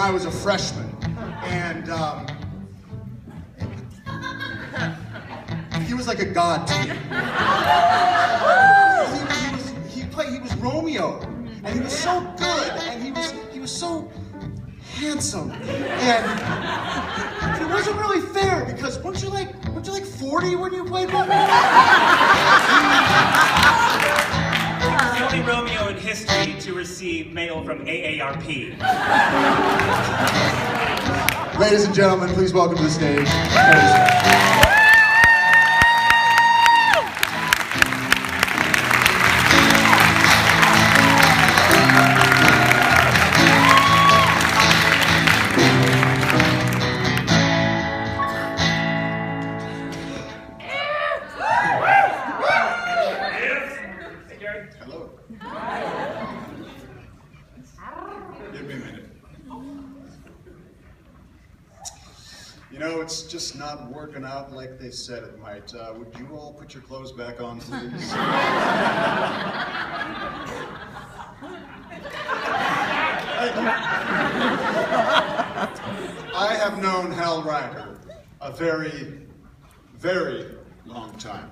I was a freshman, and he was like a god to me. He was Romeo, and he was so good, and he was so handsome, and it wasn't really fair because weren't you like 40 when you played Romeo? The only Romeo in history to receive mail from AARP. Ladies and gentlemen, please welcome to the stage. Hello. Give me a minute. You know, it's just not working out like they said it might. Would you all put your clothes back on, please? Thank you. I have known Hal Ryder a very, very long time.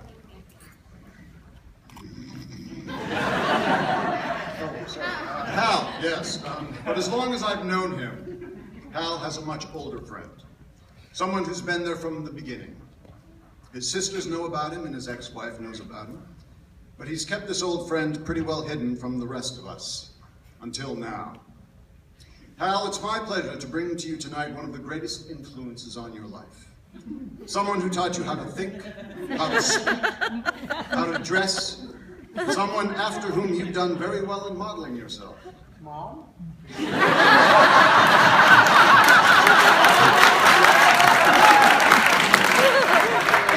Hal, yes. But as long as I've known him, Hal has a much older friend. Someone who's been there from the beginning. His sisters know about him and his ex-wife knows about him. But he's kept this old friend pretty well hidden from the rest of us. Until now. Hal, it's my pleasure to bring to you tonight one of the greatest influences on your life. Someone who taught you how to think, how to speak, how to dress. Someone after whom you've done very well in modeling yourself. Mom?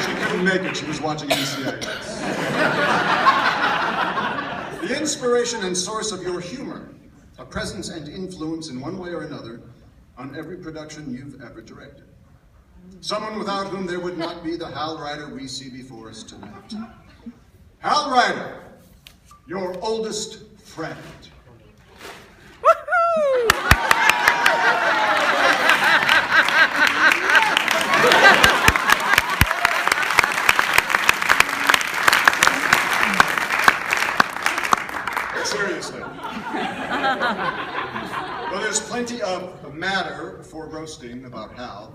She couldn't make it. She was watching NCIS. The inspiration and source of your humor, a presence and influence in one way or another on every production you've ever directed. Someone without whom there would not be the Hal Ryder we see before us tonight. Hal Ryder, your oldest friend. Woohoo! Seriously. Well, there's plenty of matter for roasting about Hal.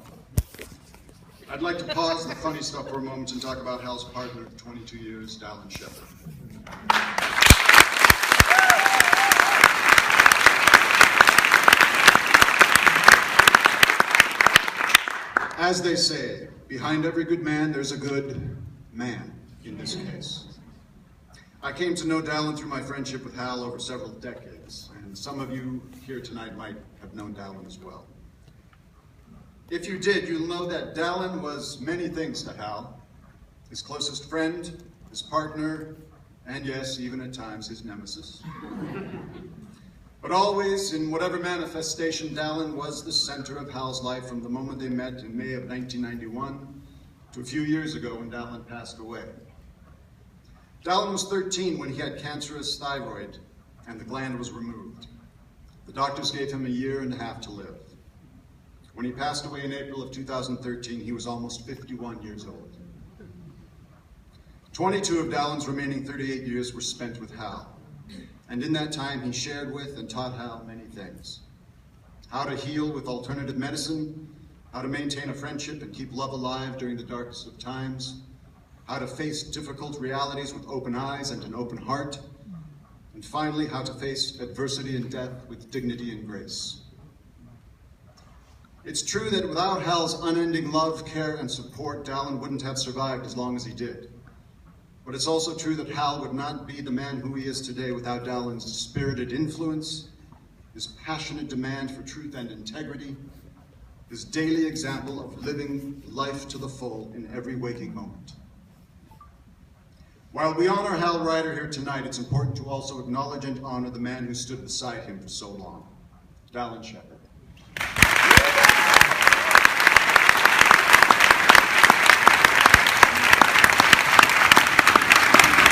I'd like to pause the funny stuff for a moment and talk about Hal's partner of 22 years, Dallin Shepherd. As they say, behind every good man, there's a good man, in this case. I came to know Dallin through my friendship with Hal over several decades, and some of you here tonight might have known Dallin as well. If you did, you'll know that Dallin was many things to Hal. His closest friend, his partner, and yes, even at times, his nemesis. But always, in whatever manifestation, Dallin was the center of Hal's life from the moment they met in May of 1991 to a few years ago when Dallin passed away. Dallin was 13 when he had cancerous thyroid and the gland was removed. The doctors gave him 1.5 years to live. When he passed away in April of 2013, he was almost 51 years old. 22 of Dallin's remaining 38 years were spent with Hal. And in that time, he shared with and taught Hal many things. How to heal with alternative medicine, how to maintain a friendship and keep love alive during the darkest of times, how to face difficult realities with open eyes and an open heart, and finally, how to face adversity and death with dignity and grace. It's true that without Hal's unending love, care, and support, Dallin wouldn't have survived as long as he did. But it's also true that Hal would not be the man who he is today without Dallin's spirited influence, his passionate demand for truth and integrity, his daily example of living life to the full in every waking moment. While we honor Hal Ryder here tonight, it's important to also acknowledge and honor the man who stood beside him for so long, Dallin Shepherd.